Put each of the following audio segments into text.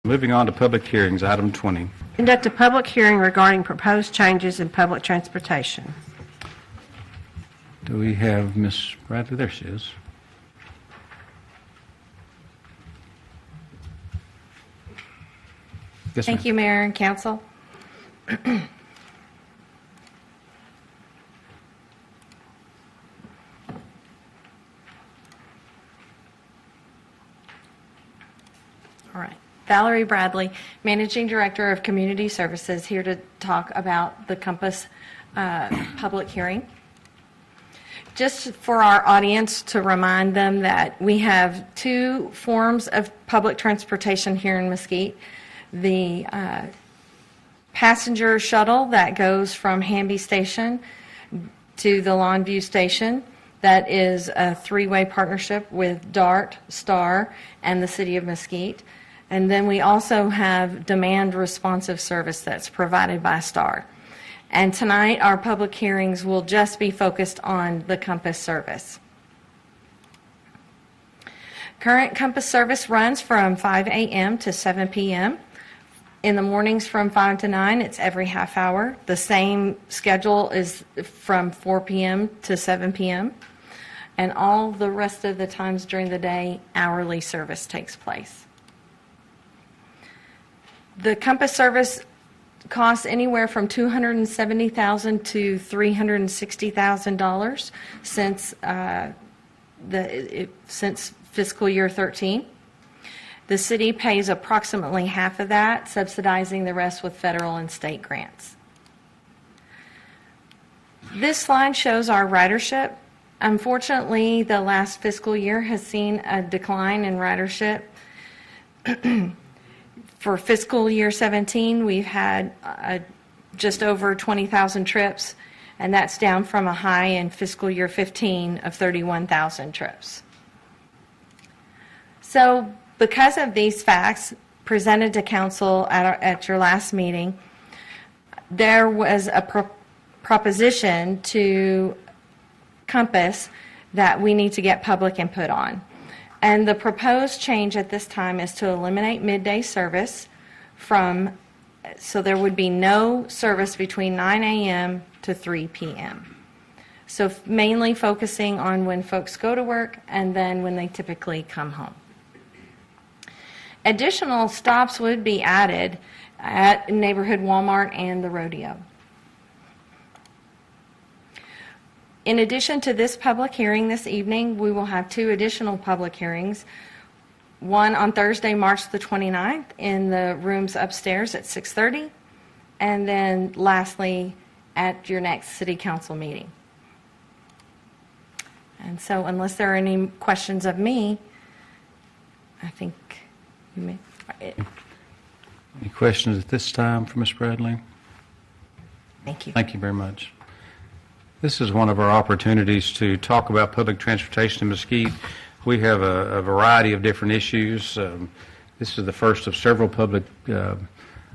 Moving on to public hearings, item 20. Conduct a public hearing regarding proposed changes in public transportation. Do we have Ms. Bradley? There she is. Yes, Thank ma'am. you, Mayor and Council. All right. Valerie Bradley, Managing Director of Community Services, here to talk about the Compass public hearing. Just for our audience to remind them that we have two forms of public transportation here in Mesquite. The passenger shuttle that goes from Hamby Station to the Longview Station. That is a three-way partnership with DART, STAR, and the City of Mesquite. And then we also have demand responsive service that's provided by STAR. And tonight, our public hearings will just be focused on the Compass service. Current Compass service runs from 5 a.m. to 7 p.m. In the mornings from 5 to 9, it's every half hour. The same schedule is from 4 p.m. to 7 p.m. And all the rest of the times during the day, hourly service takes place. The Compass service costs anywhere from $270,000 to $360,000 since fiscal year 13. The city pays approximately half of that, subsidizing the rest with federal and state grants. This slide shows our ridership. Unfortunately, the last fiscal year has seen a decline in ridership. For fiscal year 17, we've had just over 20,000 trips, and that's down from a high in fiscal year 15 of 31,000 trips. So because of these facts presented to council at your last meeting, there was a proposition to Compass that we need to get public input on. And the proposed change at this time is to eliminate midday service so there would be no service between 9 a.m. to 3 p.m. So mainly focusing on when folks go to work and then when they typically come home. Additional stops would be added at neighborhood Walmart and the rodeo. In addition to this public hearing this evening, we will have two additional public hearings. One on Thursday, March the 29th in the rooms upstairs at 6:30, and then lastly at your next city council meeting. And so unless there are any questions of me, I think you may. Any questions at this time for Ms. Bradley? Thank you. Thank you very much. This is one of our opportunities to talk about public transportation in Mesquite. We have a variety of different issues. This is the first of several public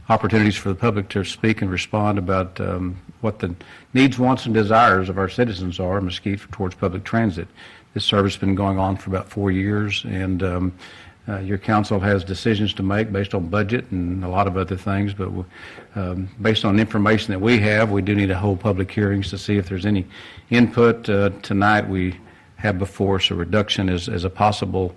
opportunities for the public to speak and respond about what the needs, wants, and desires of our citizens are in Mesquite towards public transit. This service has been going on for about 4 years, and your council has decisions to make based on budget and a lot of other things, but based on information that we have, we do need to hold public hearings to see if there's any input. Tonight we have before us a reduction as a possible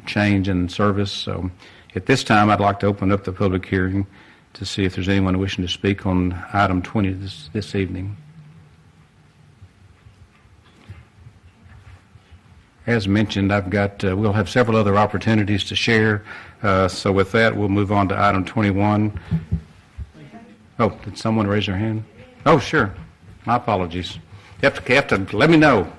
change in service. So at this time, I'd like to open up the public hearing to see if there's anyone wishing to speak on item 20 this evening. As mentioned, we'll have several other opportunities to share. So with that, we'll move on to item 21. Oh, did someone raise their hand? Oh, sure. My apologies. You have to let me know.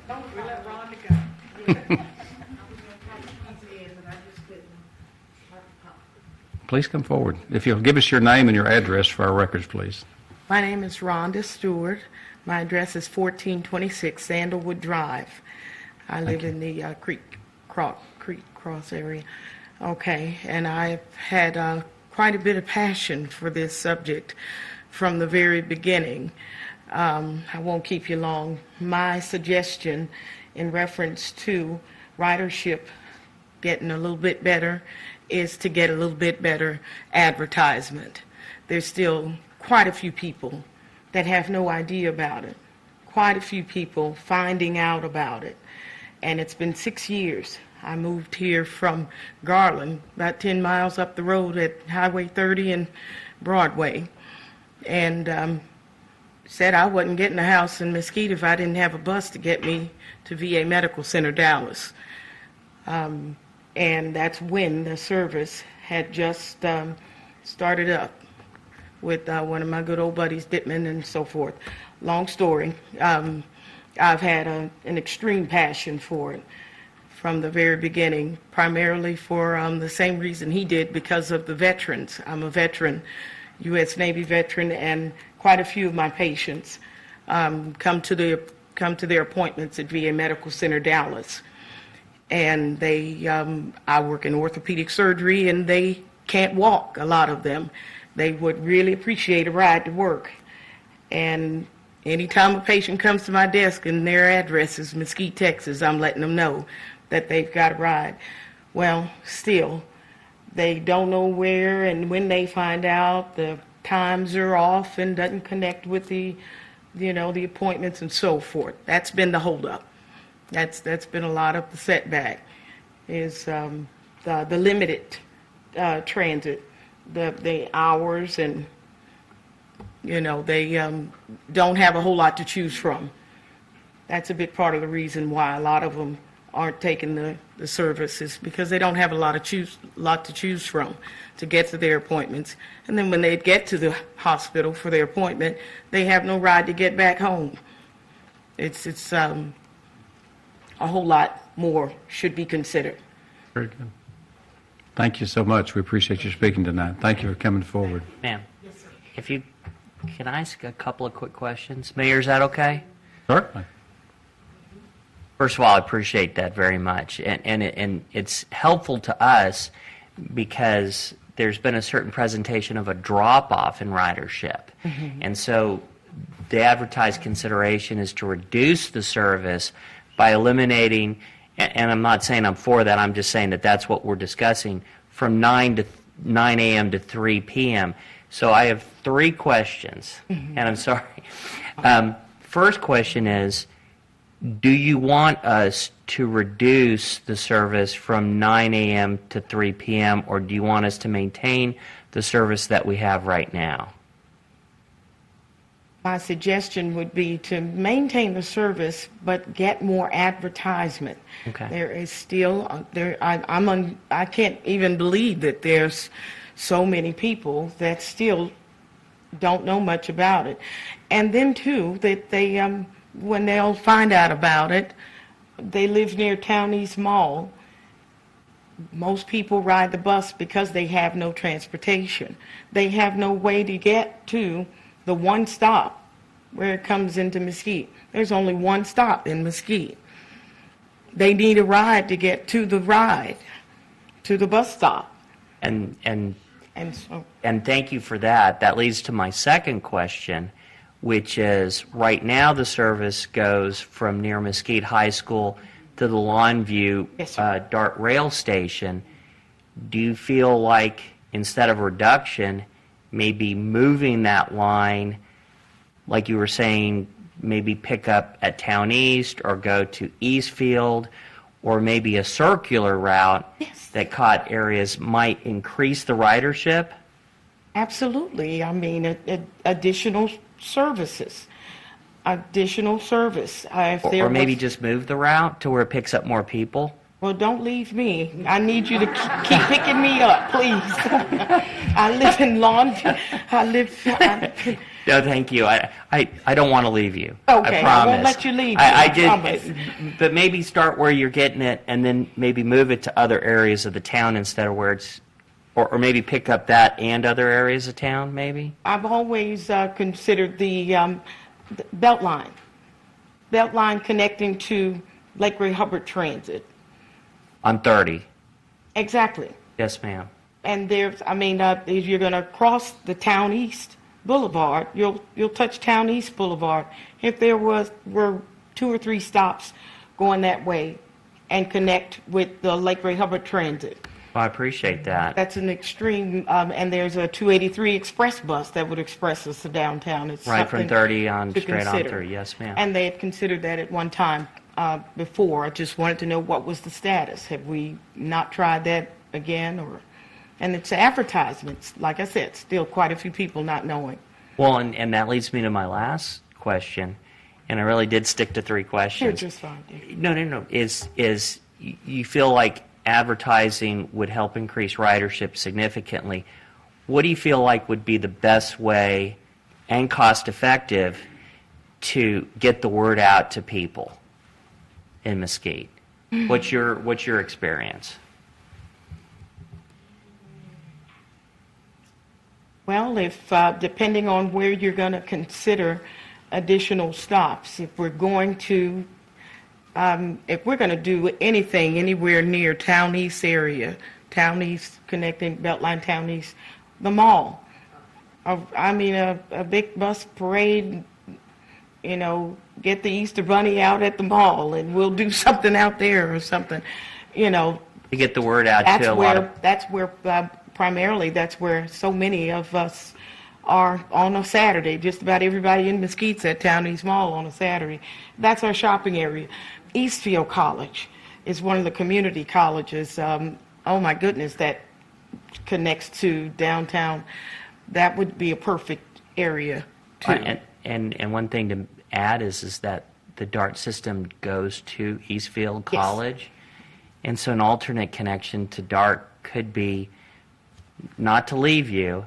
Please come forward. If you'll give us your name and your address for our records, please. My name is Rhonda Stewart. My address is 1426 Sandalwood Drive. I live in the Creek Cross area. Okay, and I've had quite a bit of passion for this subject from the very beginning. I won't keep you long. My suggestion in reference to ridership getting a little bit better is to get a little bit better advertisement. There's still quite a few people that have no idea about it, quite a few people finding out about it. And it's been 6 years. I moved here from Garland, about 10 miles up the road at Highway 30 and Broadway, and said I wasn't getting a house in Mesquite if I didn't have a bus to get me to VA Medical Center, Dallas. And that's when the service had just started up with one of my good old buddies, Dittman, and so forth. Long story. I've had an extreme passion for it from the very beginning, primarily for the same reason he did, because of the veterans. I'm a veteran, U.S. Navy veteran, and quite a few of my patients come to their appointments at VA Medical Center, Dallas. And I work in orthopedic surgery, and they can't walk, a lot of them. They would really appreciate a ride to work. And anytime a patient comes to my desk and their address is Mesquite, Texas, I'm letting them know that they've got a ride. Well, still, they don't know where, and when they find out, the times are off and doesn't connect with the appointments and so forth. That's been the holdup. That's been a lot of the setback, is the limited transit, the hours, and they don't have a whole lot to choose from. That's a big part of the reason why a lot of them aren't taking the services, because they don't have a lot to choose from to get to their appointments. And then when they get to the hospital for their appointment, they have no ride to get back home. It's a whole lot more should be considered. Very good. Thank you so much. We appreciate you speaking tonight. Thank you for coming forward. Ma'am, can I ask a couple of quick questions? Mayor, is that okay? Certainly. First of all, I appreciate that very much, and it's helpful to us because there's been a certain presentation of a drop-off in ridership. Mm-hmm. And so the advertised consideration is to reduce the service by eliminating, and I'm not saying I'm for that, I'm just saying that that's what we're discussing, from 9 a.m. to 3 p.m. So I have 3 questions, and I'm sorry. First question is, do you want us to reduce the service from 9 a.m. to 3 p.m., or do you want us to maintain the service that we have right now? My suggestion would be to maintain the service, but get more advertisement. Okay. There is still I can't even believe that there's so many people that still don't know much about it, and then too that they when they'll find out about it, they live near Town East Mall. Most people ride the bus because they have no transportation. They have no way to get to the one stop where it comes into Mesquite. There's only one stop in Mesquite. They need a ride to get to the bus stop. And so, thank you for that. That leads to my second question, which is, right now the service goes from near Mesquite High School to the Longview Yes, DART rail station. Do you feel like, instead of reduction, maybe moving that line, like you were saying, maybe pick up at Town East or go to Eastfield, or maybe a circular route that caught areas might increase the ridership? absolutely. I mean, additional services. Additional service. Or maybe just move the route to where it picks up more people? Well, don't leave me. I need you to keep picking me up, please. I live in Longview. No, thank you. I don't want to leave you. Okay, I promise. I won't let you leave. I promise. but maybe start where you're getting it, and then maybe move it to other areas of the town instead of where it's, or maybe pick up that and other areas of town, maybe? I've always considered the Beltline. Beltline connecting to Lake Ray Hubbard Transit. On 30. Exactly. Yes, ma'am. And there's, if you're going to cross the Town East Boulevard, you'll touch Town East Boulevard. If there were 2 or 3 stops going that way, and connect with the Lake Ray Hubbard Transit. Well, I appreciate that. That's an extreme, and there's a 283 express bus that would express us to downtown. It's Right from something 30 on to straight on consider. through. Yes, ma'am. And they had considered that at one time before. I just wanted to know what was the status. Have we not tried that again? And it's advertisements. Like I said, still quite a few people not knowing. Well, and that leads me to my last question, and I really did stick to 3 You're questions. just fine, dear. No. Is you feel like advertising would help increase ridership significantly? What do you feel like would be the best way and cost effective to get the word out to people in Mesquite? What's your experience? Well, if depending on where you're going to consider additional stops, if we're going to do anything anywhere near Town East area, Town East connecting Beltline Town East, the mall. A big bus parade. Get the Easter Bunny out at the mall, and we'll do something out there or something. To get the word out to a lot of... Primarily, that's where so many of us are on a Saturday. Just about everybody in Mesquite's at Town East Mall on a Saturday. That's our shopping area. Eastfield College is one of the community colleges. Oh my goodness, that connects to downtown. That would be a perfect area too. And one thing to add is that the DART system goes to Eastfield Yes. College, and so an alternate connection to DART could be not to leave you,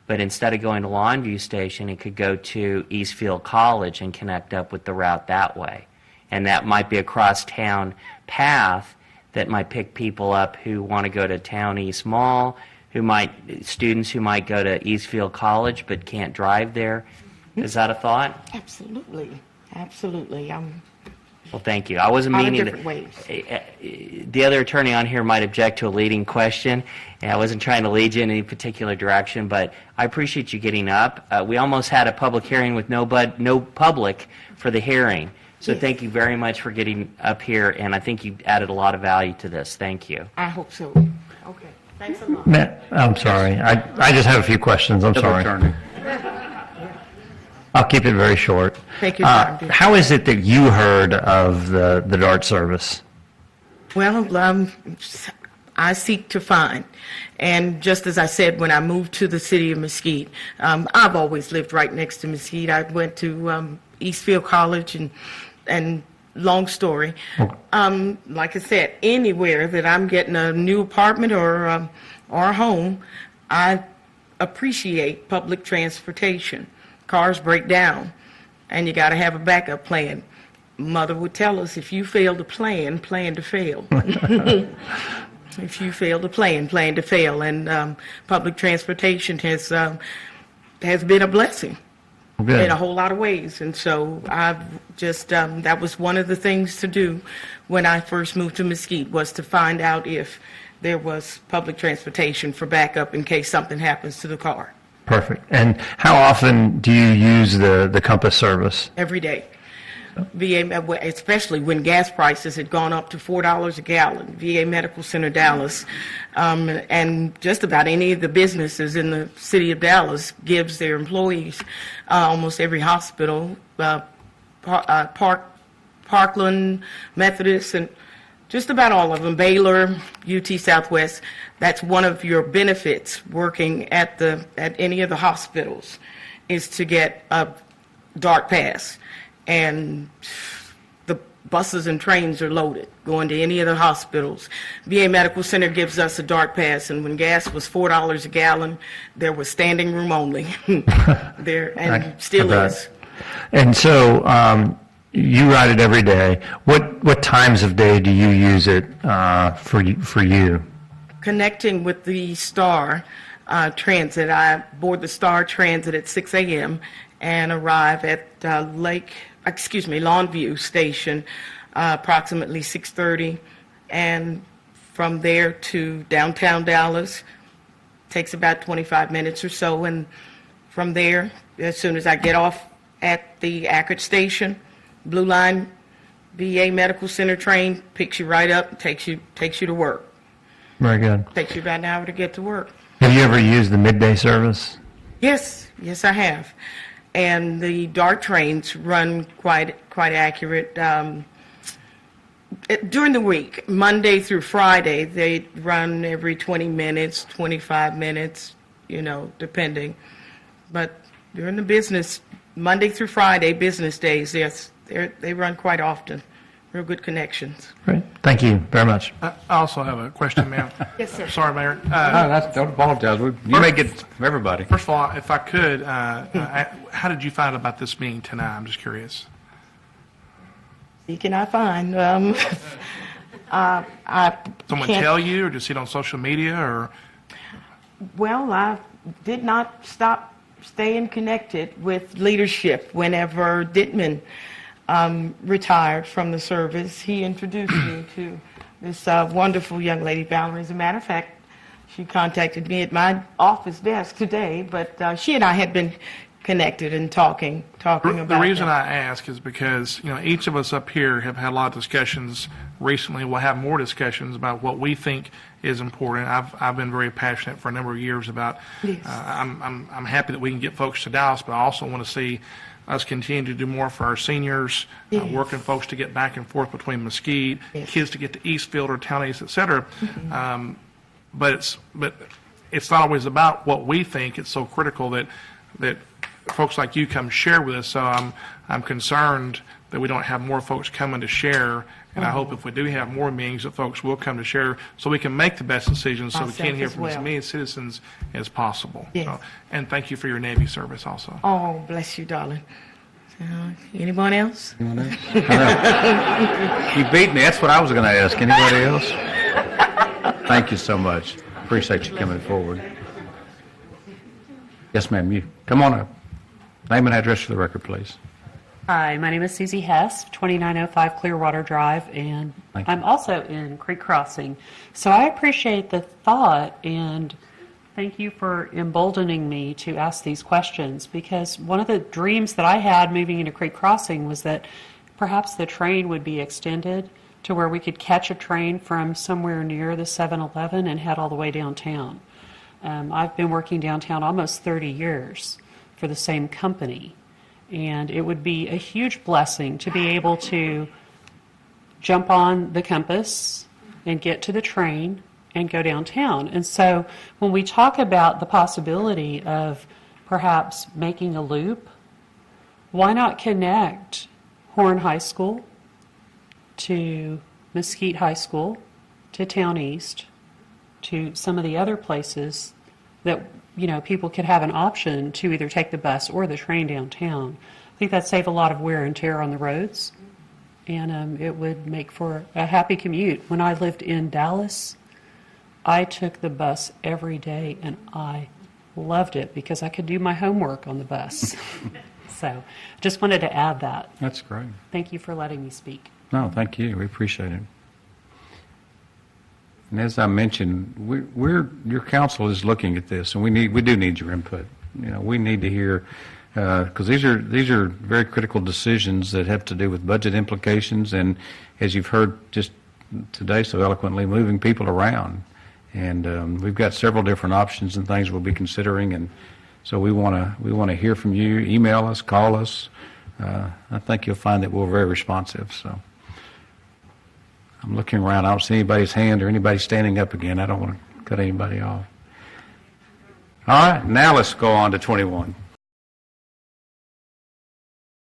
but instead of going to Longview Station, it could go to Eastfield College and connect up with the route that way. And that might be a cross-town path that might pick people up who want to go to Town East Mall, students who might go to Eastfield College but can't drive there. Is that a thought? Absolutely. Well, thank you. I wasn't lot of meaning different ways. The other attorney on here might object to a leading question, and I wasn't trying to lead you in any particular direction, but I appreciate you getting up. We almost had a public hearing with no public for the hearing, so Yes. Thank you very much for getting up here, and I think you added a lot of value to this. Thank you. I hope so. Okay. Thanks a lot. Matt, I'm sorry. I just have a few questions. I'm sorry. Attorney. I'll keep it very short. Take your time, dear. How is it that you heard of the DART service? Well, I seek to find. And just as I said, when I moved to the city of Mesquite, I've always lived right next to Mesquite. I went to Eastfield College, and long story. Like I said, anywhere that I'm getting a new apartment or a home, I appreciate public transportation. Cars break down, and you got to have a backup plan. Mother would tell us, if you fail to plan to fail. If you fail to plan to fail. And public transportation has been a blessing Good. in a whole lot of ways. And so I've just, that was one of the things to do when I first moved to Mesquite, was to find out if there was public transportation for backup in case something happens to the car. Perfect. And how often do you use the Compass service? Every day. VA, especially when gas prices had gone up to $4 a gallon. VA Medical Center Dallas, and just about any of the businesses in the city of Dallas gives their employees, almost every hospital, Parkland, Methodist, and just about all of them, Baylor, UT Southwest. That's one of your benefits working at any of the hospitals, is to get a DART pass. And the buses and trains are loaded going to any of the hospitals. VA Medical Center gives us a DART pass, and when gas was $4 a gallon, there was standing room only there, and still I bet. is. And so you ride it every day. What times of day do you use it for you? Connecting with the Star Transit, I board the Star Transit at 6 a.m. and arrive at Longview Station approximately 6:30, and from there to downtown Dallas takes about 25 minutes or so, and from there, as soon as I get off at the Ackert Station, Blue Line VA Medical Center trained, picks you right up, takes you to work. Very good. Takes you about an hour to get to work. Have you ever used the midday service? Yes, I have. And the DART trains run quite accurate. During the week, Monday through Friday, they run every 20 minutes, 25 minutes, depending. But during the business, Monday through Friday, business days, yes, they run quite often. Real good connections. Great. Thank you very much. I also have a question, ma'am. Yes, sir. Sorry, Mayor. Don't apologize. You may get everybody. First of all, if I could, how did you find out about this meeting tonight? I'm just curious. See, can I find? I Someone can't- tell you, or just see it on social media, or? Well, I did not stop staying connected with leadership. Whenever Dittman retired from the service, he introduced me to this wonderful young lady, Valerie. As a matter of fact, she contacted me at my office desk today, but she and I had been connected and talking about The reason that. I ask is because, each of us up here have had a lot of discussions recently. We'll have more discussions about what we think is important. I've been very passionate for a number of years about, Yes. I'm happy that we can get folks to Dallas, but I also want to see us continue to do more for our seniors, Yes. working folks to get back and forth between Mesquite, Yes. kids to get to Eastfield or Town East, et cetera. But it's not always about what we think. It's so critical that folks like you come share with us. So I'm concerned that we don't have more folks coming to share. And I hope if we do have more meetings, that folks will come to share so we can make the best decisions, so we Myself can hear as from as well. many citizens as possible. Yes. So, and thank you for your Navy service also. Oh, bless you, darling. Anyone else? You beat me. That's what I was going to ask. Anybody else? Thank you so much. Appreciate you coming forward. Yes, ma'am. You come on up. Name and address for the record, please. Hi, my name is Susie Hess, 2905 Clearwater Drive, and Thank you. I'm also in Creek Crossing. So I appreciate the thought, and thank you for emboldening me to ask these questions, because one of the dreams that I had moving into Creek Crossing was that perhaps the train would be extended to where we could catch a train from somewhere near the 7-Eleven and head all the way downtown. I've been working downtown almost 30 years for the same company. And it would be a huge blessing to be able to jump on the Compass and get to the train and go downtown. And so when we talk about the possibility of perhaps making a loop, why not connect Horn High School to Mesquite High School to Town East to some of the other places that people could have an option to either take the bus or the train downtown. I think that'd save a lot of wear and tear on the roads, and it would make for a happy commute. When I lived in Dallas, I took the bus every day, and I loved it because I could do my homework on the bus. So just wanted to add that. That's great. Thank you for letting me speak. No, thank you. We appreciate it. And as I mentioned, your council is looking at this, and we do need your input. We need to hear, because these are very critical decisions that have to do with budget implications, and as you've heard just today so eloquently, moving people around. And we've got several different options and things we'll be considering, and so we want to hear from you. Email us, call us. I think you'll find that we're very responsive. So. I'm looking around. I don't see anybody's hand or anybody standing up again. I don't want to cut anybody off. All right, now let's go on to 21.